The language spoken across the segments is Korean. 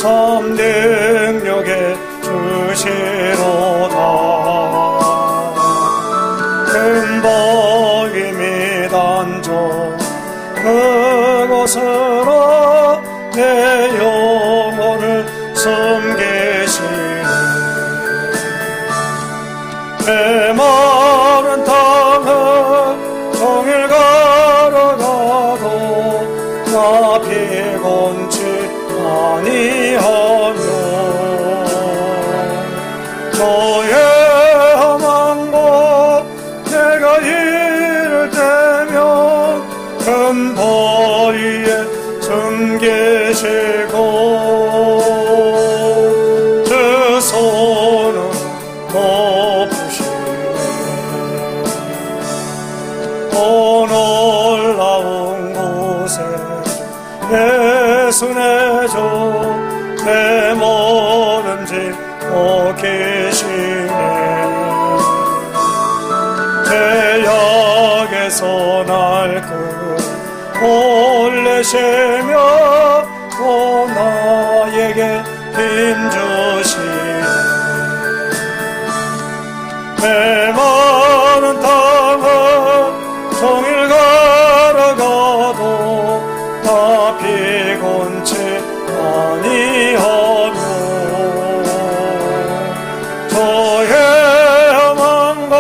참 능력의 주시로다. 큰 바위 미단조 그곳으로 내 영혼을 섬기시네. 메마른 땅을 종일 걸어가도 나 피곤치 아니하며 너의 험한 곳 내가 이를 때면 큰 바위에 선 계시고 그 손은 높으시네. 놀라운 곳에 예수 내 주 내 모든 짓고 계시네. 죄악에서 날 끌어올리시며 또 나에게 힘주시네. 메마른 땅을 종일 걸어가도 나 피곤치 아니하며 저의 험한 것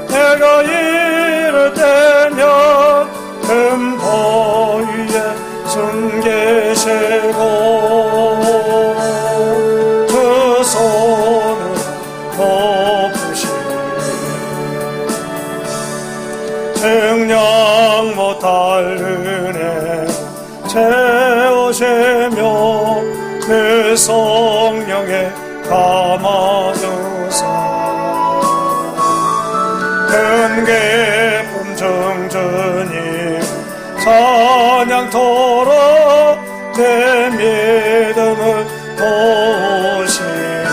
내가 이를 때면 큰 바위에 선 계시고 그 손은 측량 못할 은혜 채우시며 그 성령에 감아주사 큰 기쁨 정전이 찬양토록 내 믿음을 도우시네.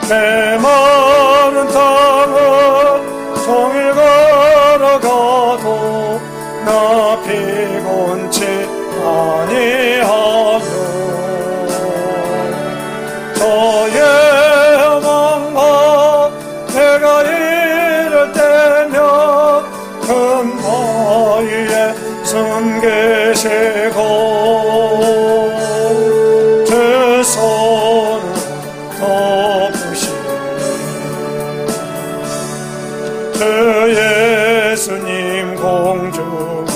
메마른 땅을 종일 걸어가도 나 피곤치 아니하며 저의 험한 것 내가 이를 때면 큰 바위에 선 계시고 그 손은 그 예수님 공중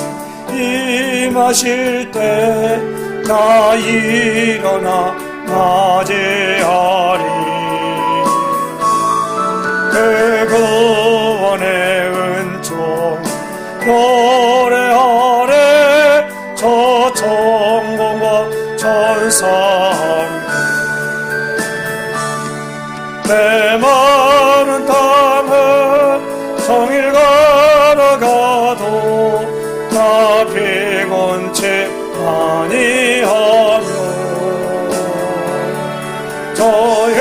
임하실 때 나 일어나 맞이하리. 그 구원의 은총 노래하래 저 천군과 천사 메마른 땅을 종일 걸어가도 나 피곤치 아니하며 저의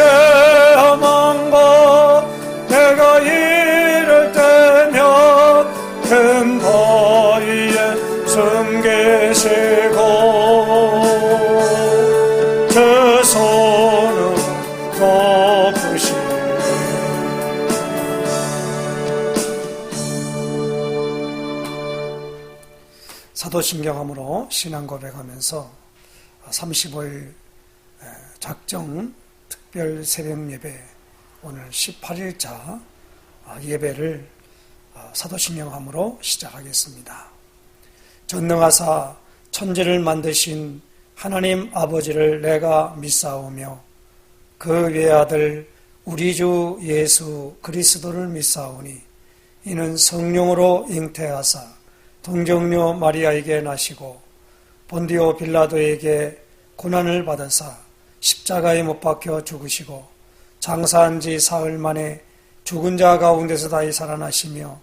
험한 것 내가 이를 때면 큰 바위에 선 계시고 그 손은 높으시네. 사도신경함으로 신앙 고백하면서 35일 작정 특별 새벽 예배 오늘 18일차 예배를 사도신경함으로 시작하겠습니다. 전능하사 천지를 만드신 하나님 아버지를 내가 믿사오며 그 외아들 우리 주 예수 그리스도를 믿사오니 이는 성령으로 잉태하사 동정녀 마리아에게 나시고 본디오 빌라도에게 고난을 받으사 십자가에 못 박혀 죽으시고 장사한 지 사흘 만에 죽은 자 가운데서 다시 살아나시며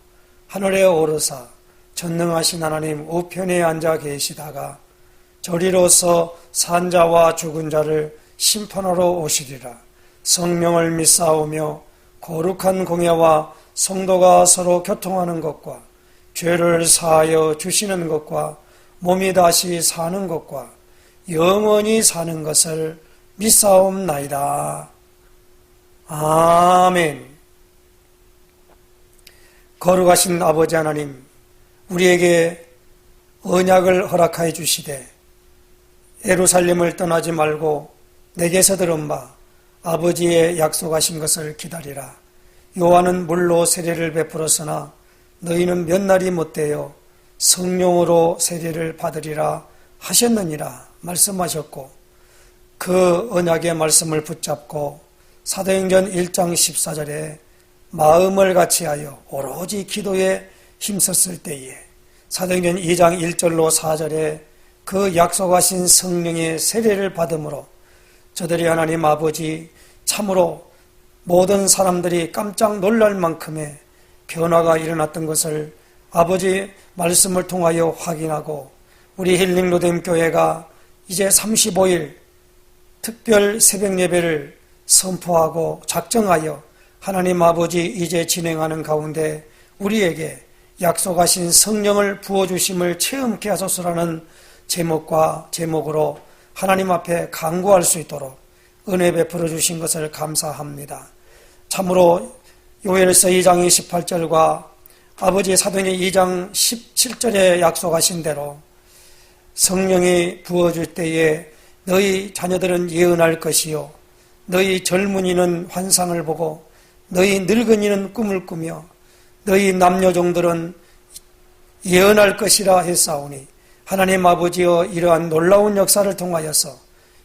하늘에 오르사 전능하신 하나님 우편에 앉아 계시다가 저리로서 산 자와 죽은 자를 심판하러 오시리라. 성령을 믿사오며 거룩한 공예와 성도가 서로 교통하는 것과 죄를 사하여 주시는 것과 몸이 다시 사는 것과 영원히 사는 것을 믿사옵나이다. 아멘. 거룩하신 아버지 하나님, 우리에게 언약을 허락하여 주시되 예루살렘을 떠나지 말고 내게서 들은 바 아버지의 약속하신 것을 기다리라. 요한은 물로 세례를 베풀었으나 너희는 몇 날이 못되어 성령으로 세례를 받으리라 하셨느니라 말씀하셨고, 그 언약의 말씀을 붙잡고 사도행전 1장 14절에 마음을 같이하여 오로지 기도에 힘썼을 때에 사도행전 2장 1절로 4절에 그 약속하신 성령의 세례를 받음으로 저들이 하나님 아버지 참으로 모든 사람들이 깜짝 놀랄 만큼의 변화가 일어났던 것을 아버지 말씀을 통하여 확인하고, 우리 힐링로뎀 교회가 이제 35일 특별 새벽 예배를 선포하고 작정하여 하나님 아버지 이제 진행하는 가운데 우리에게 약속하신 성령을 부어주심을 체험케 하소서라는 제목으로 하나님 앞에 간구할 수 있도록 은혜 베풀어 주신 것을 감사합니다. 참으로 요엘서 2장 28절과 아버지의 사도행전 2장 17절에 약속하신 대로 성령이 부어줄 때에 너희 자녀들은 예언할 것이요 너희 젊은이는 환상을 보고 너희 늙은이는 꿈을 꾸며 너희 남녀종들은 예언할 것이라 했사오니, 하나님 아버지여 이러한 놀라운 역사를 통하여서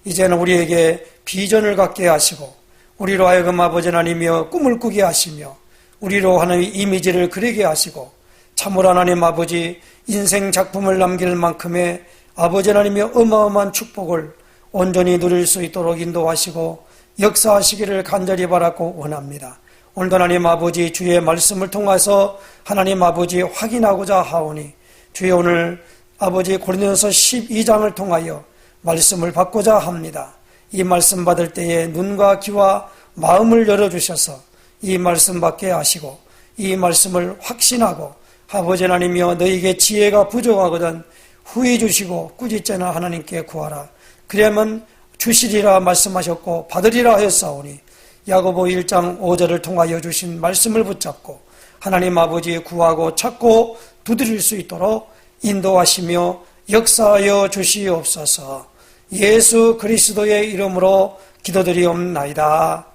이제는 우리에게 비전을 갖게 하시고 우리로 하여금 아버지 하나님이여 꿈을 꾸게 하시며 우리로 하나님의 이미지를 그리게 하시고 참으로 하나님 아버지 인생 작품을 남길 만큼의 아버지 하나님의 어마어마한 축복을 온전히 누릴 수 있도록 인도하시고 역사하시기를 간절히 바라고 원합니다. 오늘도 하나님 아버지 주의 말씀을 통해서 하나님 아버지 확인하고자 하오니, 주의 오늘 아버지 고린도전서 12장을 통하여 말씀을 받고자 합니다. 이 말씀 받을 때에 눈과 귀와 마음을 열어주셔서 이 말씀 받게 하시고 이 말씀을 확신하고, 아버지 하나님이여 너희에게 지혜가 부족하거든 후히 주시고 꾸짖자나 하나님께 구하라. 그러면 주시리라 말씀하셨고 받으리라 하였사오니, 야고보 1장 5절을 통하여 주신 말씀을 붙잡고 하나님 아버지 구하고 찾고 두드릴 수 있도록 인도하시며 역사하여 주시옵소서. 예수 그리스도의 이름으로 기도드리옵나이다.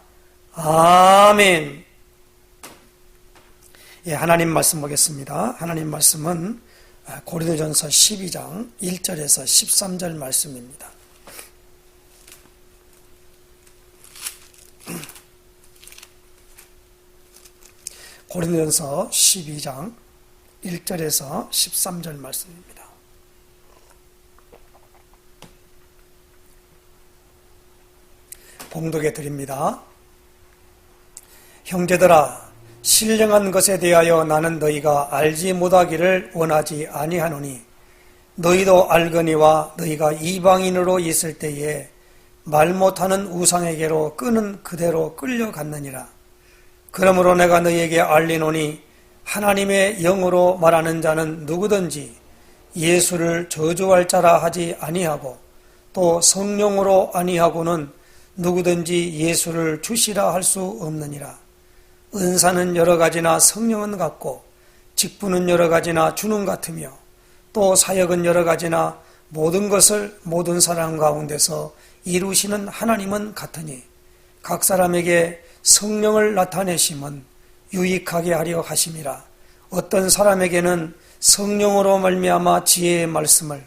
아멘. 예, 하나님 말씀 보겠습니다. 하나님 말씀은 고린도전서 12장 1절에서 13절 말씀입니다. 고린도전서 12장 1절에서 13절 말씀입니다. 봉독해 드립니다. 형제들아, 신령한 것에 대하여 나는 너희가 알지 못하기를 원하지 아니하노니, 너희도 알거니와 너희가 이방인으로 있을 때에 말 못하는 우상에게로 끄는 그대로 끌려갔느니라. 그러므로 내가 너희에게 알리노니, 하나님의 영으로 말하는 자는 누구든지 예수를 저주할 자라 하지 아니하고 또 성령으로 아니하고는 누구든지 예수를 주시라 할 수 없느니라. 은사는 여러 가지나 성령은 같고 직분은 여러 가지나 주는 같으며 또 사역은 여러 가지나 모든 것을 모든 사람 가운데서 이루시는 하나님은 같으니, 각 사람에게 성령을 나타내심은 유익하게 하려 하심이라. 어떤 사람에게는 성령으로 말미암아 지혜의 말씀을,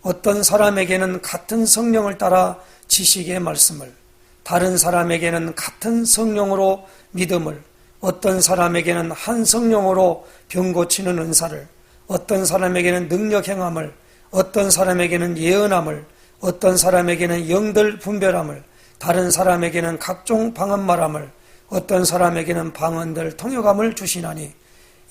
어떤 사람에게는 같은 성령을 따라 지식의 말씀을, 다른 사람에게는 같은 성령으로 믿음을, 어떤 사람에게는 한 성령으로 병 고치는 은사를, 어떤 사람에게는 능력 행함을, 어떤 사람에게는 예언함을, 어떤 사람에게는 영들 분별함을, 다른 사람에게는 각종 방언 말함을, 어떤 사람에게는 방언들 통역함을 주시나니,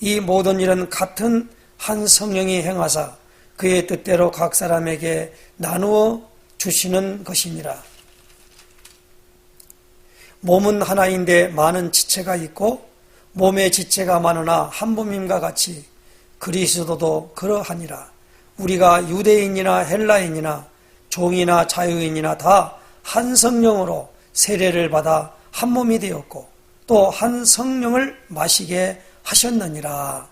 이 모든 일은 같은 한 성령이 행하사 그의 뜻대로 각 사람에게 나누어 주시는 것이니라. 몸은 하나인데 많은 지체가 있고 몸의 지체가 많으나 한 몸임과 같이 그리스도도 그러하니라. 우리가 유대인이나 헬라인이나 종이나 자유인이나 다 한 성령으로 세례를 받아 한 몸이 되었고 또 한 성령을 마시게 하셨느니라.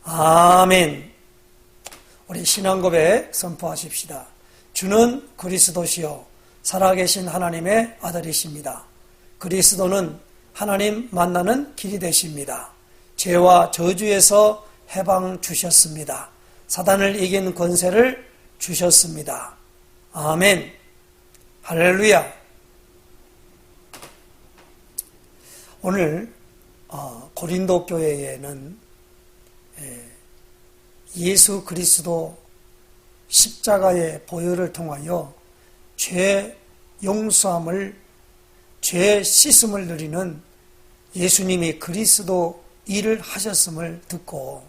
아멘. 우리 신앙 고백 선포하십시다. 주는 그리스도시요 살아계신 하나님의 아들이십니다. 그리스도는 하나님 만나는 길이 되십니다. 죄와 저주에서 해방 주셨습니다. 사단을 이긴 권세를 주셨습니다. 아멘. 할렐루야. 오늘 고린도 교회에는 예수 그리스도 십자가의 보혈을 통하여 죄 용서함을, 죄 씻음을 누리는 예수님이 그리스도 일을 하셨음을 듣고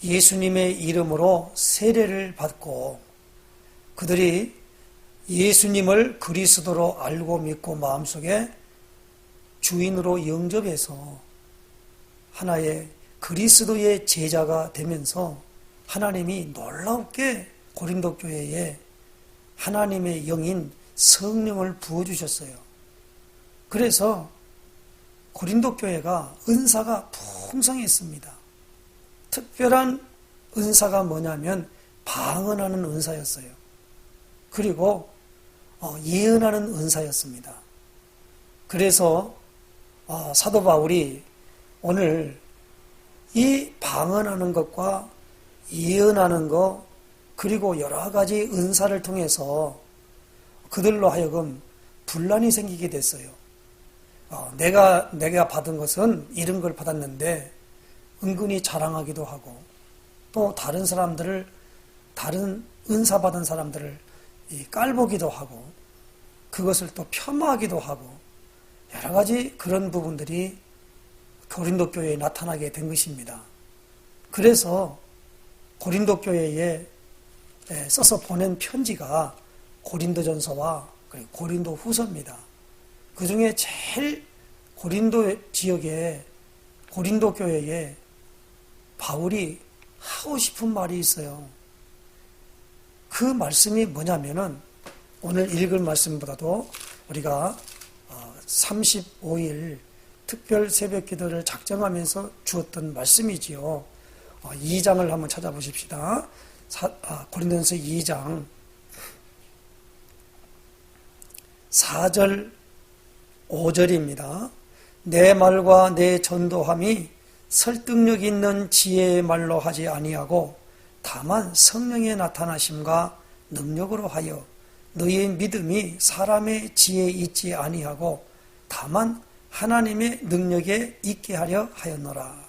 예수님의 이름으로 세례를 받고 그들이 예수님을 그리스도로 알고 믿고 마음속에 주인으로 영접해서 하나의 그리스도의 제자가 되면서 하나님이 놀랍게 고린도 교회에 하나님의 영인 성령을 부어주셨어요. 그래서 고린도 교회가 은사가 풍성했습니다. 특별한 은사가 뭐냐면 방언하는 은사였어요. 그리고 예언하는 은사였습니다. 그래서 사도 바울이 오늘 이 방언하는 것과 예언하는 것 그리고 여러 가지 은사를 통해서 그들로 하여금 분란이 생기게 됐어요. 내가 받은 것은 이런 걸 받았는데 은근히 자랑하기도 하고 또 다른 사람들을 다른 은사 받은 사람들을 깔보기도 하고 그것을 또 폄하하기도 하고 여러 가지 그런 부분들이 고린도 교회에 나타나게 된 것입니다. 그래서 고린도 교회에 써서 보낸 편지가 고린도전서와 고린도 후서입니다. 그 중에 제일 고린도 지역에 고린도 교회에 바울이 하고 싶은 말이 있어요. 그 말씀이 뭐냐면은 오늘 읽을 말씀보다도 우리가 35일 특별 새벽 기도를 작정하면서 주었던 말씀이지요. 2장을 한번 찾아보십시다. 고린도전서 2장 4절 5절입니다. 내 말과 내 전도함이 설득력 있는 지혜의 말로 하지 아니하고 다만 성령의 나타나심과 능력으로 하여 너희의 믿음이 사람의 지혜에 있지 아니하고 다만 하나님의 능력에 있게 하려 하였노라.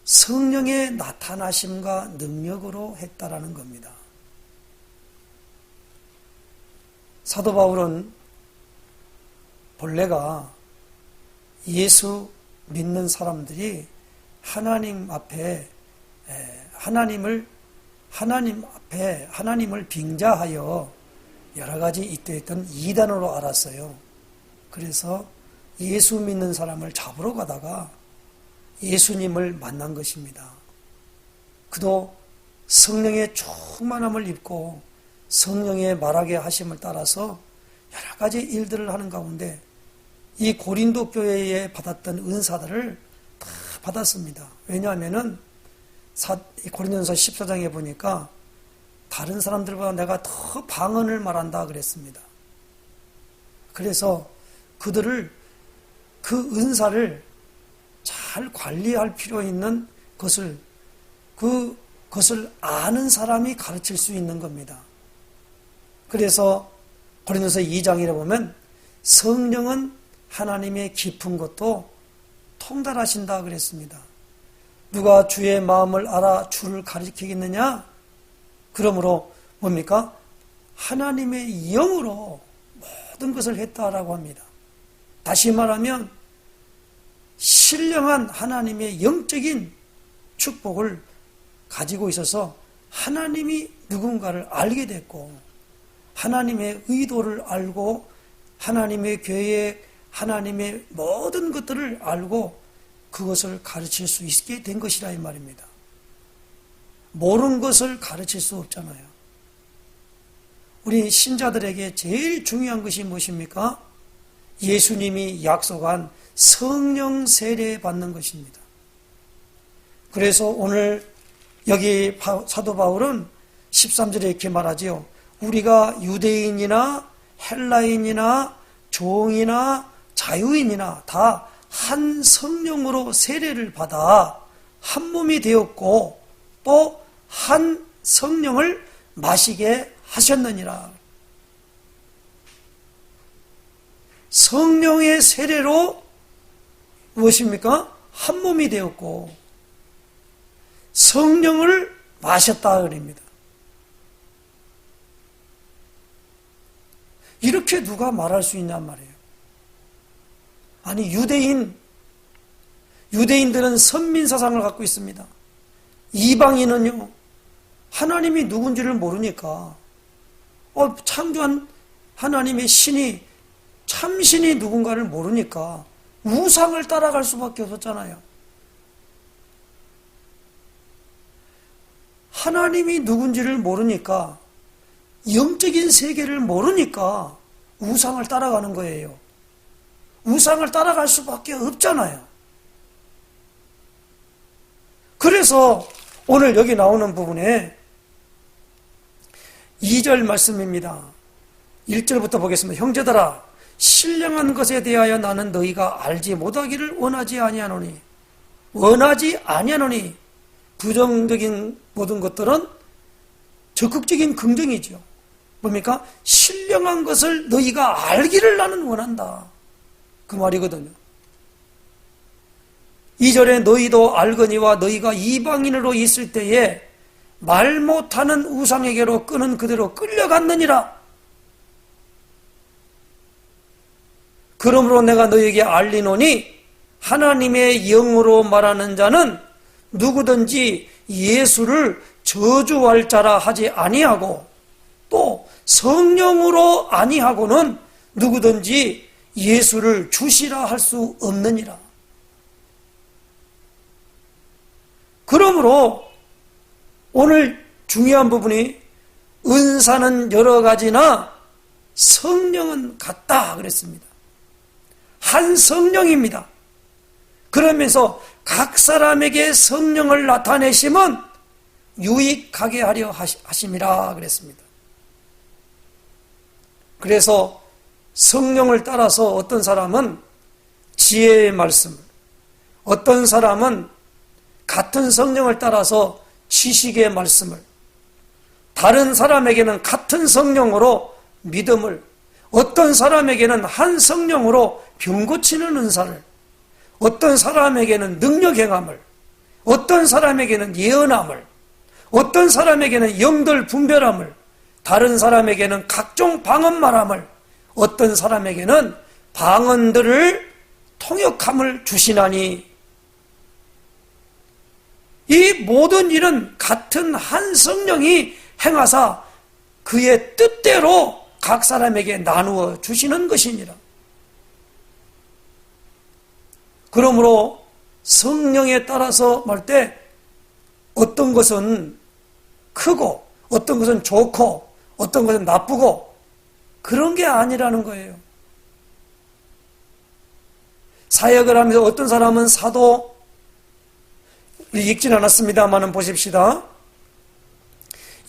성령의 나타나심과 능력으로 했다라는 겁니다. 사도 바울은 본래가 예수 믿는 사람들이 하나님 앞에 하나님을 빙자하여 여러 가지 이때했던 이단으로 알았어요. 그래서 예수 믿는 사람을 잡으러 가다가 예수님을 만난 것입니다. 그도 성령의 충만함을 입고 성령의 말하게 하심을 따라서 여러 가지 일들을 하는 가운데 이 고린도 교회에 받았던 은사들을 다 받았습니다. 왜냐하면은 고린도전서 14장에 보니까 다른 사람들보다 내가 더 방언을 말한다 그랬습니다. 그래서 그들을 그 은사를 잘 관리할 필요 있는 것을 그것을 아는 사람이 가르칠 수 있는 겁니다. 그래서 고린도서 2장에 보면 성령은 하나님의 깊은 것도 통달하신다 그랬습니다. 누가 주의 마음을 알아 주를 가리키겠느냐? 그러므로 뭡니까? 하나님의 영으로 모든 것을 했다라고 합니다. 다시 말하면 신령한 하나님의 영적인 축복을 가지고 있어서 하나님이 누군가를 알게 됐고 하나님의 의도를 알고 하나님의 교회에 하나님의 모든 것들을 알고 그것을 가르칠 수 있게 된 것이라 이 말입니다. 모르는 것을 가르칠 수 없잖아요. 우리 신자들에게 제일 중요한 것이 무엇입니까? 예수님이 약속한 성령 세례 받는 것입니다. 그래서 오늘 여기 사도 바울은 13절에 이렇게 말하지요. 우리가 유대인이나 헬라인이나 종이나 자유인이나 다 한 성령으로 세례를 받아 한 몸이 되었고 또 한 성령을 마시게 하셨느니라. 성령의 세례로 무엇입니까? 한 몸이 되었고 성령을 마셨다 그럽니다. 이렇게 누가 말할 수 있냔 말이에요. 아니 유대인들은 선민사상을 갖고 있습니다. 이방인은요 하나님이 누군지를 모르니까 창조한 하나님의 신이 참신이 누군가를 모르니까 우상을 따라갈 수밖에 없었잖아요. 하나님이 누군지를 모르니까 영적인 세계를 모르니까 우상을 따라가는 거예요. 우상을 따라갈 수밖에 없잖아요. 그래서 오늘 여기 나오는 부분에 2절 말씀입니다. 1절부터 보겠습니다. 형제들아 신령한 것에 대하여 나는 너희가 알지 못하기를 원하지 아니하노니 부정적인 모든 것들은 적극적인 긍정이죠. 뭡니까? 신령한 것을 너희가 알기를 나는 원한다. 그 말이거든요. 2절에 너희도 알거니와 너희가 이방인으로 있을 때에 말 못하는 우상에게로 끄는 그대로 끌려갔느니라. 그러므로 내가 너희에게 알리노니 하나님의 영으로 말하는 자는 누구든지 예수를 저주할 자라 하지 아니하고 또 성령으로 아니하고는 누구든지 예수를 주시라 할 수 없느니라. 그러므로 오늘 중요한 부분이 은사는 여러 가지나 성령은 같다 그랬습니다. 한 성령입니다. 그러면서 각 사람에게 성령을 나타내심은 유익하게 하려 하심이라 그랬습니다. 그래서 성령을 따라서 어떤 사람은 지혜의 말씀을, 어떤 사람은 같은 성령을 따라서 지식의 말씀을, 다른 사람에게는 같은 성령으로 믿음을, 어떤 사람에게는 한 성령으로 병 고치는 은사를, 어떤 사람에게는 능력 행함을, 어떤 사람에게는 예언함을, 어떤 사람에게는 영들 분별함을, 다른 사람에게는 각종 방언 말함을, 어떤 사람에게는 방언들을 통역함을 주시나니 이 모든 일은 같은 한 성령이 행하사 그의 뜻대로 각 사람에게 나누어 주시는 것이니라. 그러므로 성령에 따라서 말 때 어떤 것은 크고 어떤 것은 좋고 어떤 것은 나쁘고 그런 게 아니라는 거예요. 사역을 하면서 어떤 사람은 사도, 읽진 않았습니다만은 보십시다.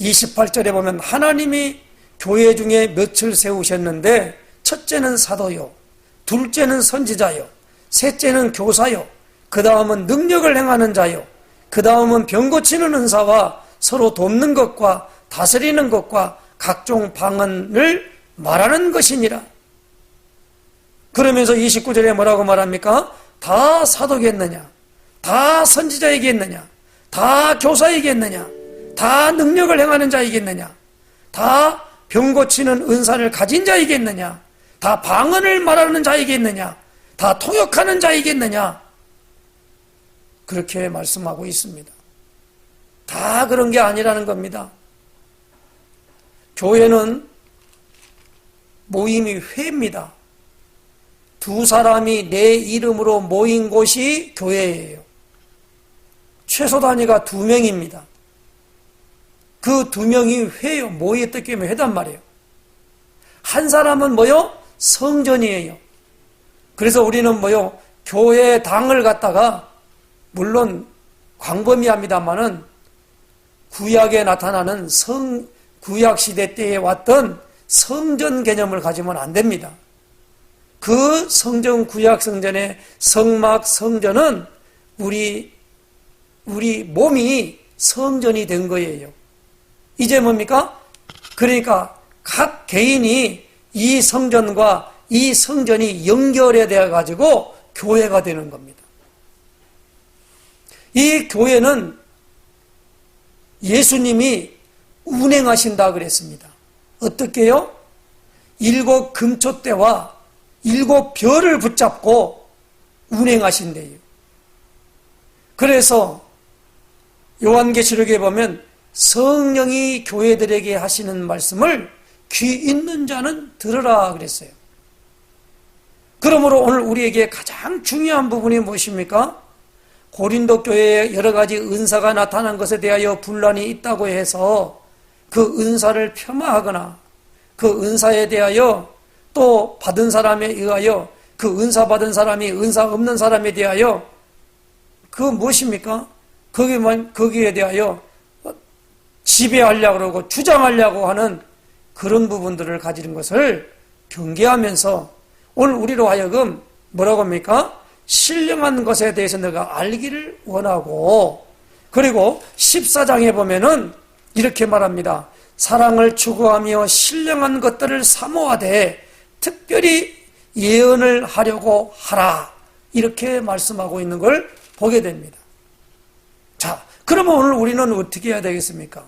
28절에 보면 하나님이 교회 중에 몇을 세우셨는데 첫째는 사도요, 둘째는 선지자요, 셋째는 교사요, 그 다음은 능력을 행하는 자요, 그 다음은 병 고치는 은사와 서로 돕는 것과 다스리는 것과 각종 방언을 말하는 것이니라. 그러면서 29절에 뭐라고 말합니까? 다 사도겠느냐? 다 선지자이겠느냐? 다 교사이겠느냐? 다 능력을 행하는 자이겠느냐? 다 병 고치는 은사를 가진 자이겠느냐? 다 방언을 말하는 자이겠느냐? 다 통역하는 자이겠느냐? 그렇게 말씀하고 있습니다. 다 그런 게 아니라는 겁니다. 교회는 모임이 회입니다. 두 사람이 내 이름으로 모인 곳이 교회예요. 최소 단위가 2명입니다. 그 2명이 회요. 모의 뜻 때문에 회단 말이에요. 한 사람은 뭐요? 성전이에요. 그래서 우리는 뭐요? 교회 당을 갖다가 물론 광범위합니다마는 구약에 나타나는 구약 시대 때에 왔던 성전 개념을 가지면 안 됩니다. 그 성전, 구약 성전의 성막, 성전은 우리 몸이 성전이 된 거예요. 이제 뭡니까? 그러니까 각 개인이 이 성전과 이 성전이 연결이 되어 가지고 교회가 되는 겁니다. 이 교회는 예수님이 운행하신다 그랬습니다. 어떻게요? 7 금초대와 7 별을 붙잡고 운행하신대요. 그래서 요한계시록에 보면 성령이 교회들에게 하시는 말씀을 귀 있는 자는 들으라 그랬어요. 그러므로 오늘 우리에게 가장 중요한 부분이 무엇입니까? 고린도 교회에 여러 가지 은사가 나타난 것에 대하여 분란이 있다고 해서 그 은사를 폄하하거나 그 은사에 대하여 또 받은 사람에 의하여 그 은사 받은 사람이 은사 없는 사람에 대하여 그 무엇입니까? 거기에 대하여 지배하려고 그러고 주장하려고 하는 그런 부분들을 가지는 것을 경계하면서 오늘 우리로 하여금 뭐라고 합니까? 신령한 것에 대해서 내가 알기를 원하고, 그리고 14장에 보면은 이렇게 말합니다. 사랑을 추구하며 신령한 것들을 사모하되 특별히 예언을 하려고 하라, 이렇게 말씀하고 있는 걸 보게 됩니다. 자, 그러면 오늘 우리는 어떻게 해야 되겠습니까?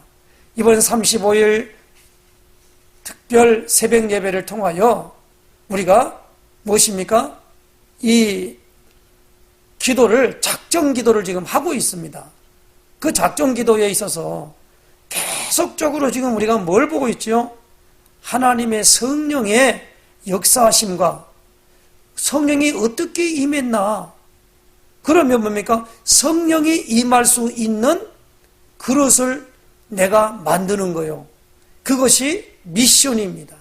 이번 35일 특별 새벽 예배를 통하여 우리가 무엇입니까? 이 기도를, 작정 기도를 지금 하고 있습니다. 그 작정 기도에 있어서 계속적으로 지금 우리가 뭘 보고 있죠? 하나님의 성령의 역사하심과 성령이 어떻게 임했나? 그러면 뭡니까? 성령이 임할 수 있는 그릇을 내가 만드는 거예요. 그것이 미션입니다.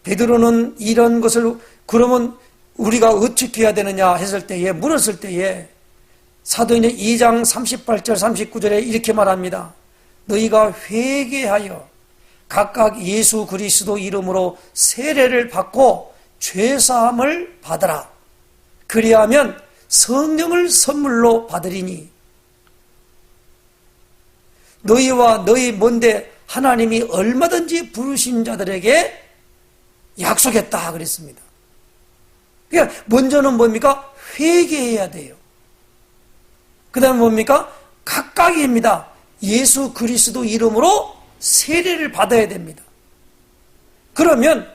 베드로는 이런 것을 그러면 우리가 어떻게 해야 되느냐 했을 때에, 물었을 때에 사도행전 2장 38절 39절에 이렇게 말합니다. 너희가 회개하여 각각 예수 그리스도 이름으로 세례를 받고 죄사함을 받으라. 그리하면 성령을 선물로 받으리니 너희와 너희 뭔데 하나님이 얼마든지 부르신 자들에게 약속했다 그랬습니다. 그러니까 먼저는 뭡니까? 회개해야 돼요. 그 다음에 뭡니까? 각각입니다. 예수 그리스도 이름으로 세례를 받아야 됩니다. 그러면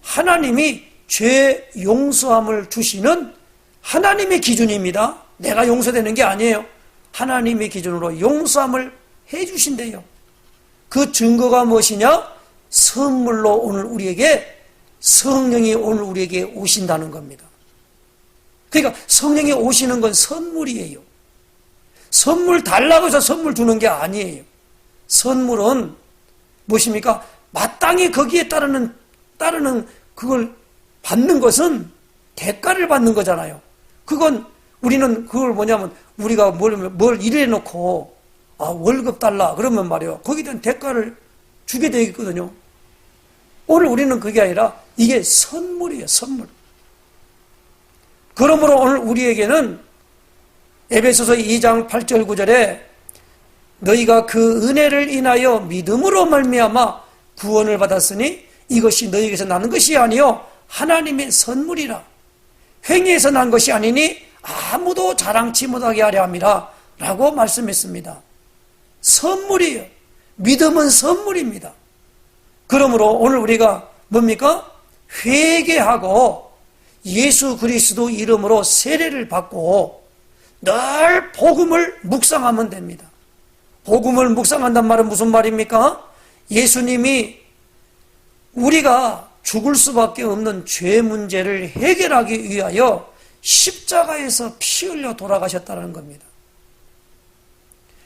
하나님이 죄 용서함을 주시는 하나님의 기준입니다. 내가 용서되는 게 아니에요. 하나님의 기준으로 용서함을 해 주신대요. 그 증거가 무엇이냐? 선물로 오늘 우리에게 성령이 오늘 우리에게 오신다는 겁니다. 그러니까 성령이 오시는 건 선물이에요. 선물 달라고 해서 선물 주는 게 아니에요. 선물은 무엇입니까? 마땅히 거기에 따르는 그걸 받는 것은 대가를 받는 거잖아요. 그건 우리는 그걸 뭐냐면 우리가 뭘 일해 놓고 월급 달라 그러면 말이요. 거기에 대한 대가를 주게 되겠거든요. 오늘 우리는 그게 아니라 이게 선물이에요. 선물. 그러므로 오늘 우리에게는 에베소서 2장 8절 9절에 너희가 그 은혜를 인하여 믿음으로 말미암아 구원을 받았으니 이것이 너희에게서 나는 것이 아니요 하나님의 선물이라. 행위에서 난 것이 아니니 아무도 자랑치 못하게 하려 함이라 라고 말씀했습니다. 선물이에요. 믿음은 선물입니다. 그러므로 오늘 우리가 뭡니까? 회개하고 예수 그리스도 이름으로 세례를 받고 늘 복음을 묵상하면 됩니다. 복음을 묵상한단 말은 무슨 말입니까? 예수님이 우리가 죽을 수밖에 없는 죄 문제를 해결하기 위하여 십자가에서 피 흘려 돌아가셨다는 겁니다.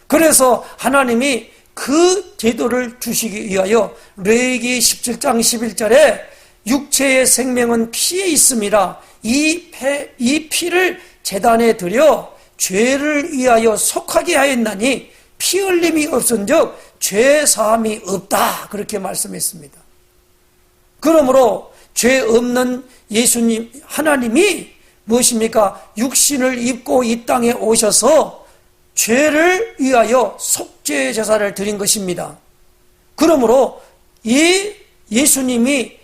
그래서 하나님이 그 제도를 주시기 위하여 레위기 17장 11절에 육체의 생명은 피에 있음이라 이 피를 제단에 드려 죄를 위하여 속하게 하였나니 피 흘림이 없은즉 죄 사함이 없다, 그렇게 말씀했습니다. 그러므로 죄 없는 예수님 하나님이 무엇입니까? 육신을 입고 이 땅에 오셔서 죄를 위하여 속죄 제사를 드린 것입니다. 그러므로 이 예수님이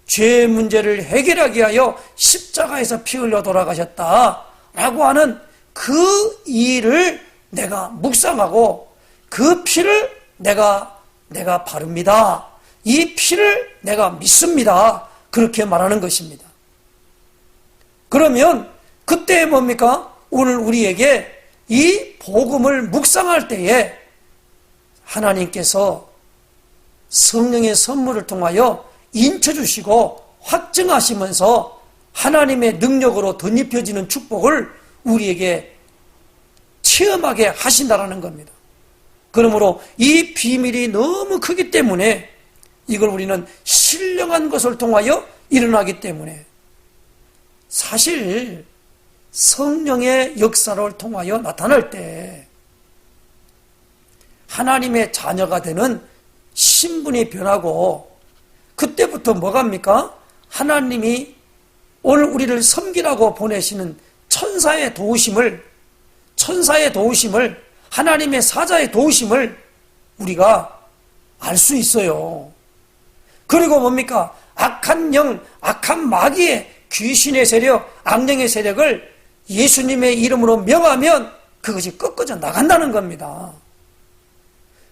죄 문제를 해결하기 위하여 십자가에서 피 흘려 돌아가셨다라고 하는 그 일을 내가 묵상하고 그 피를 내가 바릅니다. 이 피를 내가 믿습니다. 그렇게 말하는 것입니다. 그러면 그때 뭡니까? 오늘 우리에게 이 복음을 묵상할 때에 하나님께서 성령의 선물을 통하여 인쳐주시고 확증하시면서 하나님의 능력으로 덧입혀지는 축복을 우리에게 체험하게 하신다라는 겁니다. 그러므로 이 비밀이 너무 크기 때문에 이걸 우리는 신령한 것을 통하여 일어나기 때문에 사실 성령의 역사를 통하여 나타날 때 하나님의 자녀가 되는 신분이 변하고 그때부터 뭐갑니까? 하나님이 오늘 우리를 섬기라고 보내시는 천사의 도우심을 하나님의 사자의 도우심을 우리가 알 수 있어요. 그리고 뭡니까? 악한 영, 악한 마귀의 귀신의 세력, 악령의 세력을 예수님의 이름으로 명하면 그것이 꺾어져 나간다는 겁니다.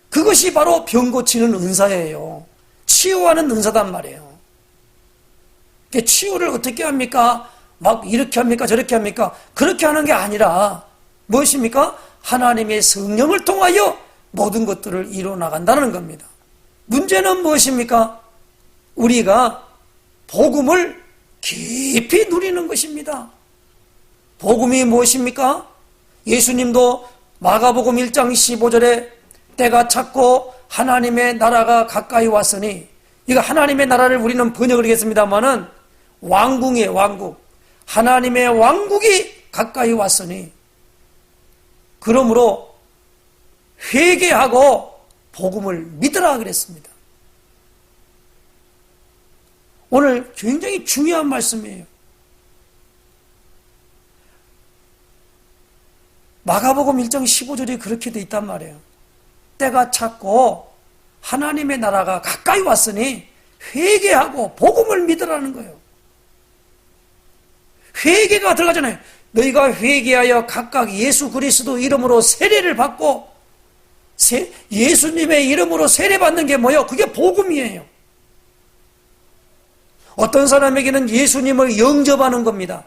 그것이 바로 병 고치는 은사예요. 치유하는 은사단 말이에요. 치유를 어떻게 합니까? 막 이렇게 합니까? 저렇게 합니까? 그렇게 하는 게 아니라 무엇입니까? 하나님의 성령을 통하여 모든 것들을 이루어 나간다는 겁니다. 문제는 무엇입니까? 우리가 복음을 깊이 누리는 것입니다. 복음이 무엇입니까? 예수님도 마가복음 1장 15절에 때가 찼고 하나님의 나라가 가까이 왔으니, 이거 하나님의 나라를 우리는 번역을 하겠습니다마는 왕궁이에요. 왕국. 하나님의 왕국이 가까이 왔으니 그러므로 회개하고 복음을 믿으라 그랬습니다. 오늘 굉장히 중요한 말씀이에요. 마가복음 1장 15절이 그렇게 돼 있단 말이에요. 때가 찼고 하나님의 나라가 가까이 왔으니 회개하고 복음을 믿으라는 거예요. 회개가 들어가잖아요. 너희가 회개하여 각각 예수 그리스도 이름으로 세례를 받고, 예수님의 이름으로 세례받는 게 뭐예요? 그게 복음이에요. 어떤 사람에게는 예수님을 영접하는 겁니다.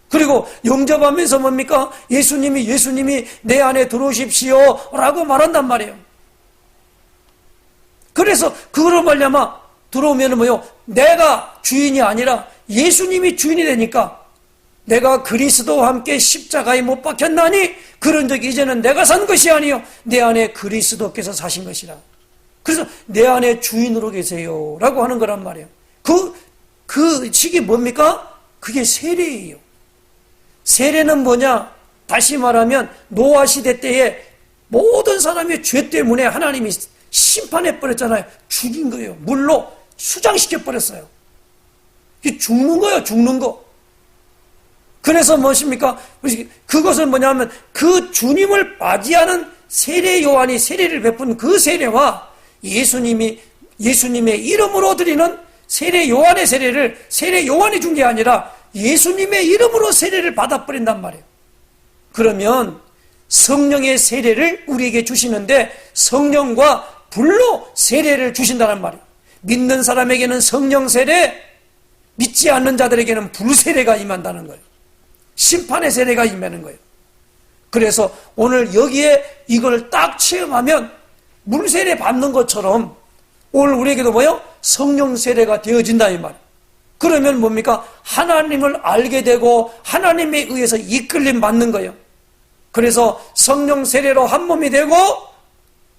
그리고 영접하면서 뭡니까? 예수님이 내 안에 들어오십시오 라고 말한단 말이에요. 그래서 그거로 말미암아 들어오면 뭐요? 내가 주인이 아니라 예수님이 주인이 되니까 내가 그리스도와 함께 십자가에 못 박혔나니 그런 적이 이제는 내가 산 것이 아니요 내 안에 그리스도께서 사신 것이라. 그래서 내 안에 주인으로 계세요 라고 하는 거란 말이에요. 그 식이 뭡니까? 그게 세례예요. 세례는 뭐냐? 다시 말하면 노아 시대 때에 모든 사람의 죄 때문에 하나님이 심판해버렸잖아요. 죽인 거예요. 물로 수장시켜버렸어요. 죽는 거예요. 죽는 거. 그래서 무엇입니까? 그것은 뭐냐면 그 주님을 맞이하는 세례 요한이 세례를 베푼 그 세례와 예수님의 이름으로 드리는 세례 요한의 세례를 세례 요한이 준 게 아니라 예수님의 이름으로 세례를 받아버린단 말이에요. 그러면 성령의 세례를 우리에게 주시는데 성령과 불로 세례를 주신다는 말이에요. 믿는 사람에게는 성령 세례, 믿지 않는 자들에게는 불 세례가 임한다는 거예요. 심판의 세례가 임하는 거예요. 그래서 오늘 여기에 이걸 딱 체험하면 물 세례 받는 것처럼 오늘 우리에게도 뭐예요? 성령 세례가 되어진다 이 말이에요. 그러면 뭡니까? 하나님을 알게 되고 하나님에 의해서 이끌림 받는 거예요. 그래서 성령 세례로 한 몸이 되고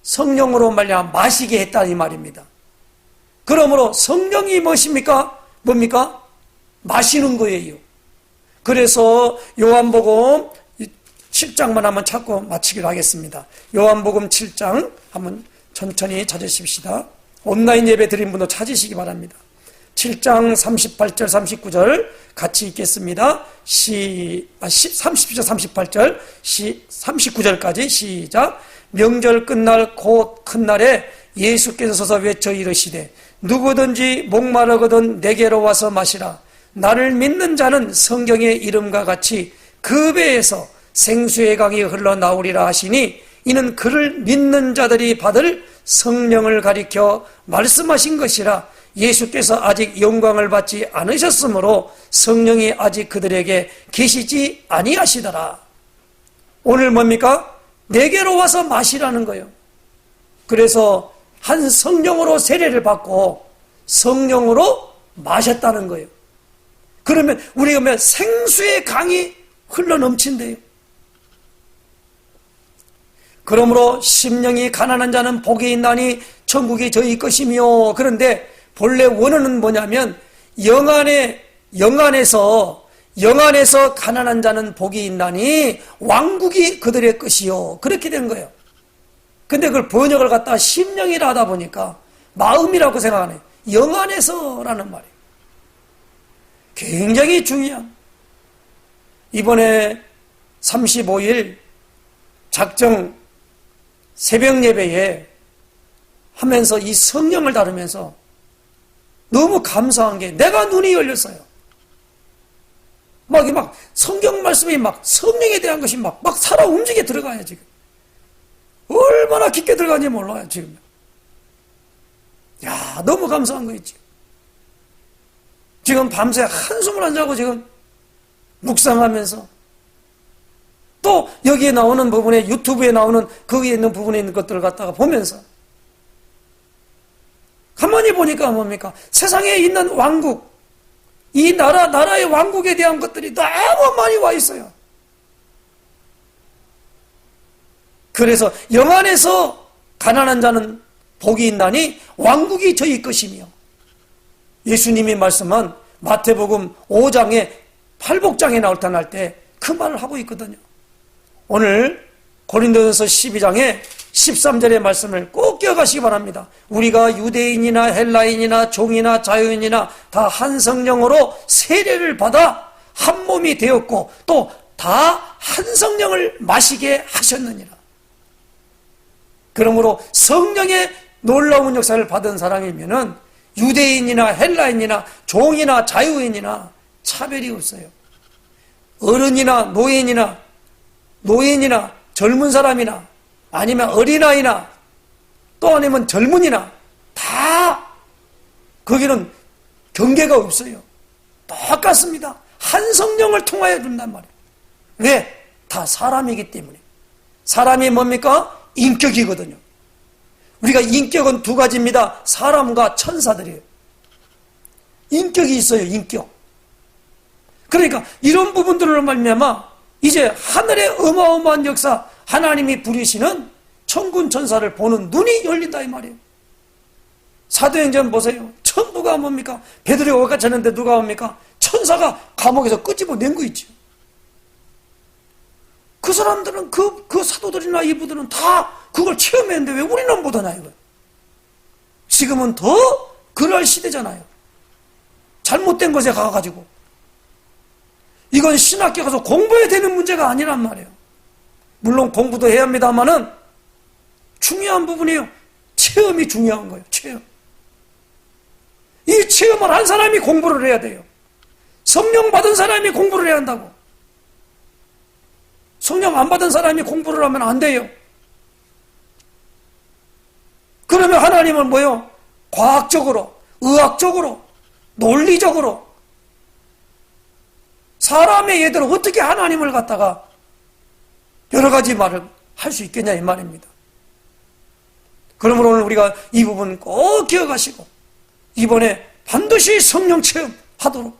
성령으로 말미암아 마시게 했다 이 말입니다. 그러므로 성령이 무엇입니까? 뭡니까? 마시는 거예요. 그래서 요한복음 7장만 한번 찾고 마치기로 하겠습니다. 요한복음 7장 한번 천천히 찾으십시다. 온라인 예배 드린 분도 찾으시기 바랍니다. 7장 38절 39절 같이 읽겠습니다. 30절 38절 39절까지 시작. 명절 끝날 곧 큰 날에 예수께서 서서 외쳐 이르시되 누구든지 목마르거든 내게로 와서 마시라. 나를 믿는 자는 성경의 이름과 같이 그 배에서 생수의 강이 흘러나오리라 하시니 이는 그를 믿는 자들이 받을 성령을 가리켜 말씀하신 것이라. 예수께서 아직 영광을 받지 않으셨으므로 성령이 아직 그들에게 계시지 아니하시더라. 오늘 뭡니까? 내게로 와서 마시라는 거예요. 그래서 한 성령으로 세례를 받고 성령으로 마셨다는 거예요. 그러면 우리가 생수의 강이 흘러넘친대요. 그러므로 심령이 가난한 자는 복이 있나니 천국이 저희 것이며. 그런데 본래 원어는 뭐냐면 영안에서 가난한 자는 복이 있나니 왕국이 그들의 것이요. 그렇게 된 거예요. 근데 그걸 번역을 갖다가 심령이라 하다 보니까 마음이라고 생각하네. 영안에서라는 말이에요. 굉장히 중요한. 이번에 35일 작정 새벽 예배에 하면서 이 성령을 다루면서 너무 감사한 게 내가 눈이 열렸어요. 막 성경 말씀이 막 성령에 대한 것이 막 살아 움직여 들어가요, 지금. 얼마나 깊게 들어가는지 몰라요, 지금. 야, 너무 감사한 거 있지. 지금 밤새 한숨을 안 자고 지금 묵상하면서 또 여기에 나오는 부분에 유튜브에 나오는 거기에 있는 부분에 있는 것들을 갖다가 보면서 가만히 보니까 뭡니까? 세상에 있는 왕국, 이 나라의 왕국에 대한 것들이 너무 많이 와 있어요. 그래서 영안에서 가난한 자는 복이 있나니 왕국이 저희 것이며, 예수님이 말씀한 마태복음 5장에 팔복장에 나올 때 그 말을 하고 있거든요. 오늘 고린도전서 12장에 13절의 말씀을 꼭 기억하시기 바랍니다. 우리가 유대인이나 헬라인이나 종이나 자유인이나 다 한 성령으로 세례를 받아 한 몸이 되었고 또 다 한 성령을 마시게 하셨느니라. 그러므로 성령의 놀라운 역사를 받은 사람이면은 유대인이나 헬라인이나 종이나 자유인이나 차별이 없어요. 어른이나 노인이나 젊은 사람이나 아니면 어린아이나 또 아니면 젊은이나 다 거기는 경계가 없어요. 똑같습니다. 한 성령을 통하여 준단 말이에요. 왜? 다 사람이기 때문에. 사람이 뭡니까? 인격이거든요. 우리가 인격은 두 가지입니다. 사람과 천사들이에요. 인격이 있어요. 인격. 그러니까 이런 부분들로 말미암아 이제 하늘의 어마어마한 역사, 하나님이 부리시는 천군 천사를 보는 눈이 열린다 이 말이에요. 사도행전 보세요. 천부가 뭡니까? 베드로가 오까 쳤는데 누가 옵니까? 천사가 감옥에서 끄집어낸 거 있죠. 그 사람들은 그 사도들이나 이분들은 다 그걸 체험했는데 왜 우리는 못하냐 이거예요. 지금은 더 그럴 시대잖아요. 잘못된 것에 가가지고 이건 신학교 가서 공부해야 되는 문제가 아니란 말이에요. 물론 공부도 해야 합니다만은 중요한 부분이에요. 체험이 중요한 거예요. 체험. 이 체험을 한 사람이 공부를 해야 돼요. 성령 받은 사람이 공부를 해야 한다고. 성령 안 받은 사람이 공부를 하면 안 돼요. 그러면 하나님은 뭐예요? 과학적으로, 의학적으로, 논리적으로 사람의 예대로 어떻게 하나님을 갖다가 여러 가지 말을 할 수 있겠냐 이 말입니다. 그러므로 오늘 우리가 이 부분 꼭 기억하시고 이번에 반드시 성령 체험하도록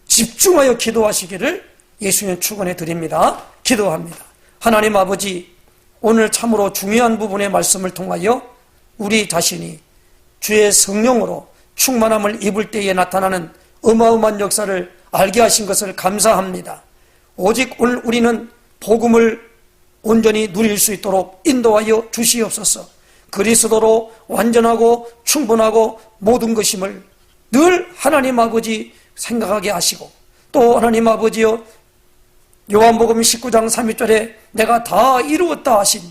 집중하여 기도하시기를 예수님 축원해 드립니다. 기도합니다. 하나님 아버지, 오늘 참으로 중요한 부분의 말씀을 통하여 우리 자신이 주의 성령으로 충만함을 입을 때에 나타나는 어마어마한 역사를 알게 하신 것을 감사합니다. 오직 오늘 우리는 복음을 온전히 누릴 수 있도록 인도하여 주시옵소서. 그리스도로 완전하고 충분하고 모든 것임을 늘 하나님 아버지 생각하게 하시고, 또 하나님 아버지여, 요한복음 19장 31절에 내가 다 이루었다 하신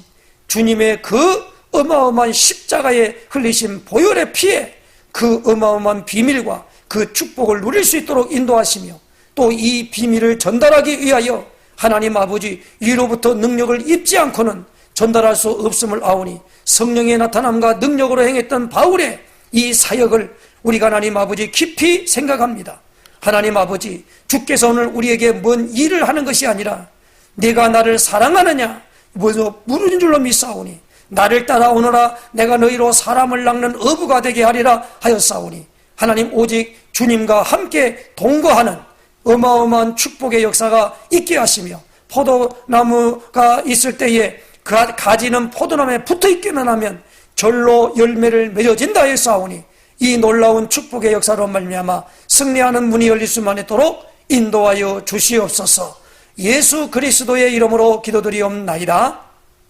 주님의 그 어마어마한 십자가에 흘리신 보혈의 피에 그 어마어마한 비밀과 그 축복을 누릴 수 있도록 인도하시며, 또 이 비밀을 전달하기 위하여 하나님 아버지 위로부터 능력을 입지 않고는 전달할 수 없음을 아오니, 성령의 나타남과 능력으로 행했던 바울의 이 사역을 우리가 하나님 아버지 깊이 생각합니다. 하나님 아버지, 주께서 오늘 우리에게 뭔 일을 하는 것이 아니라 내가 나를 사랑하느냐 물은 줄로 믿사오니 나를 따라오너라 내가 너희로 사람을 낚는 어부가 되게 하리라 하였사오니, 하나님 오직 주님과 함께 동거하는 어마어마한 축복의 역사가 있게 하시며, 포도나무가 있을 때에 그 가지는 포도나무에 붙어있기만 하면 절로 열매를 맺어진다 했사오니, 이 놀라운 축복의 역사로 말미암아 승리하는 문이 열릴 수만 있도록 인도하여 주시옵소서. 예수 그리스도의 이름으로 기도드리옵나이다.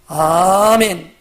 아멘.